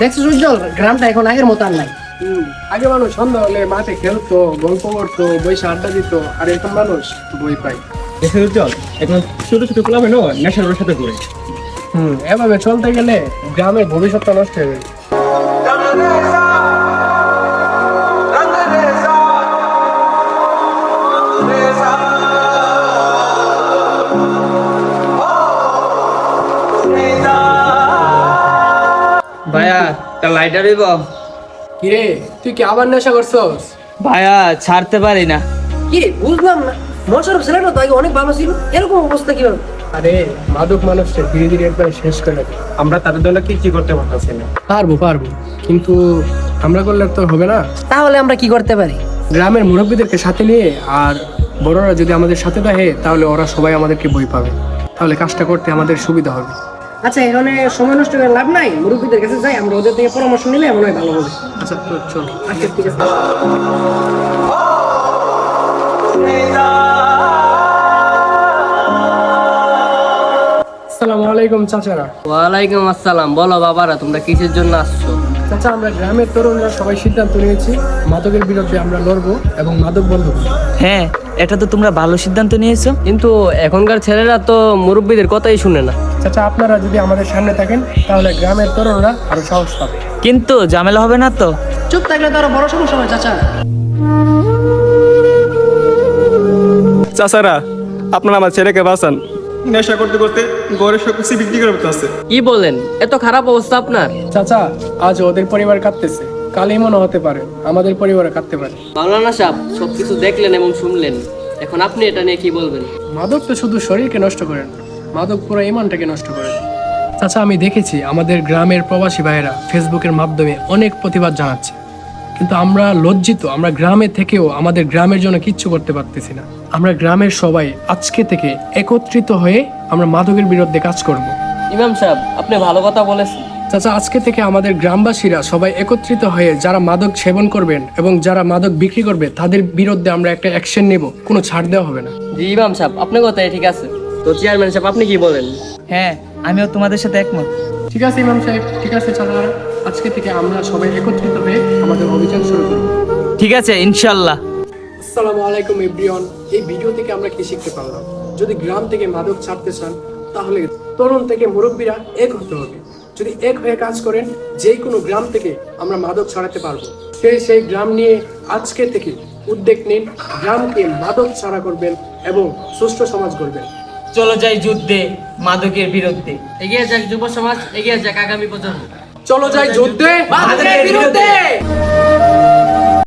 দেখছিস উজ্জ্বল, গ্রামটা এখন আগের মতো আর নাই। আগে মানুষ সন্ধ্যা হলে মাঠে খেলতো, গল্প করতো, বসে আড্ডা দিত, আর এখন মানুষ বই পায়। দেখে চল এখন ছোট ছোট ক্লাবে নেশার সাথে ঘুরে। এভাবে চলতে গেলে গ্রামের ভবিষ্যৎটা নষ্ট হয়ে যাবে। ভাইয়া তা লাইটার হইব? কিরে, তুই কি আবার নেশা করছস? ভাইয়া ছাড়তে পারি না। কি বুঝলাম না, মোশারফ ছেলেটা তো আগে অনেক ভালো ছিল, এরকম অবস্থা কিভাবে? আরে মাদক মানুষকে ধীরে ধীরে একবার শেষ করে দেবে। আমরা তাদের জন্য কি করতে পারতেছি না। পারবো, কিন্তু আমরা করলে তো হবে না। তাহলে আমরা কি করতে পারি? গ্রামের মুরব্বীদেরকে সাথে নিয়ে আর বড়রা যদি আমাদের সাথে থাকে, তাহলে ওরা সবাই আমাদেরকে বই পাবে। তাহলে কাজটা করতে আমাদের সুবিধা হবে। আচ্ছা, এখানে সময় নষ্ট করে লাভ নাই, মুরব্বীদের কাছে যাই, আমরা ওদের থেকে পরামর্শ নিলে মনে হয় ভালো হবে। আচ্ছা তো চল। আচ্ছা ঠিক আছে। আসসালামু আলাইকুম চাচারা। ওয়ালাইকুম আসসালাম। বলো বাবারা, তোমরা কিসের জন্য আসছো? চাচা, আমরা গ্রামের তরুণরা সবাই সিদ্ধান্ত নিয়েছি মাদকের বিরুদ্ধে আমরা লড়বো এবং মাদক বন্ধ করবো। হ্যাঁ, এটা তো তোমরা ভালো সিদ্ধান্ত নিয়েছো। কিন্তু এখনকার ছেলেরা তো মুরব্বীদের কথাই শুনে না। চাচা, আপনারা যদি আমাদের সামনে থাকেন তাহলে গ্রামের তরুণরা আরো সাহস পাবে। কিন্তু ঝামেলা হবে না তো? চুপ থাকলে তো আরো বড় সমস্যা হবে চাচা। চাচারা, আপনারা আমার ছেলেকে বাঁচান। নেশা করতে করতে ঘরের সব কিছু বিক্রি করে ফেলতে। কি বলেন, এত খারাপ অবস্থা আপনার? চাচা, আজ ওদের পরিবার কাঁদতেছে, কালই মনে হতে পারে আমাদের পরিবারে কাঁদতে পারে। মাওলানা সাহেব সবকিছু দেখলেন এবং শুনলেন, এখন আপনি এটা নিয়ে কি বলবেন? মাদক তো শুধু শরীরকে নষ্ট করে না, মাদক পুরো ইমানটাকে নষ্ট করে। চাচা, আমি দেখেছি আমাদের গ্রামের প্রবাসী ভাইয়েরা ফেসবুকের মাধ্যমে অনেক প্রতিবাদ জানাচ্ছে, কিন্তু আমরা লজ্জিত। আমরা গ্রামে থেকেও আমাদের গ্রামের জন্য কিচ্ছু করতে পারতেছি না। আমরা গ্রামের সবাই আজকে থেকে একত্রিত হয়ে আমরা মাদকের বিরুদ্ধে কাজ করব। ইমাম সাহেব, আপনি ভালো কথা বলেছেন। চাচা, আজকে থেকে আমাদের গ্রামবাসীরা সবাই একত্রিত হয়ে যারা মাদক সেবন করবেন এবং যারা মাদক বিক্রি করবে তাদের বিরুদ্ধে আমরা একটা অ্যাকশন নেব, কোনো ছাড় দেওয়া হবে না। জি ইমাম সাহেব, আপনার কথাই ঠিক আছে। তো চেয়ারম্যান সাহেব, আপনি কি বলেন? হ্যাঁ, আমিও তোমাদের সাথে একমত। ঠিক আছে ইমাম সাহেব, ঠিক আছে চাচা, আজকে থেকে আমরা সবাই একত্রিত হয়ে আমাদের অভিযান শুরু করব। ঠিক আছে, ইনশাল্লাহ। আসসালামু আলাইকুম এভরিওয়ান। এই ভিডিও থেকে আমরা কি শিখতে পারলাম? যদি গ্রাম থেকে মাদক ছাড়তে চান তাহলে তরুণ থেকে মুরব্বীরা এক হতে হবে। যদি এক হয়ে কাজ করেন, যে কোনো গ্রাম থেকে আমরা মাদক ছাড়াতে পারবো। সেই গ্রাম নিয়ে আজকে থেকে উদ্যোগ নিন, গ্রামকে মাদক ছাড়া করবেন এবং সুস্থ সমাজ করবেন। চলো যাই যুদ্ধে মাদকের বিরুদ্ধে। এগিয়ে যাক যুব সমাজ, এগিয়ে যাক আগামী প্রজন্ম। চলো যাই যুদ্ধে মাদকের বিরুদ্ধে।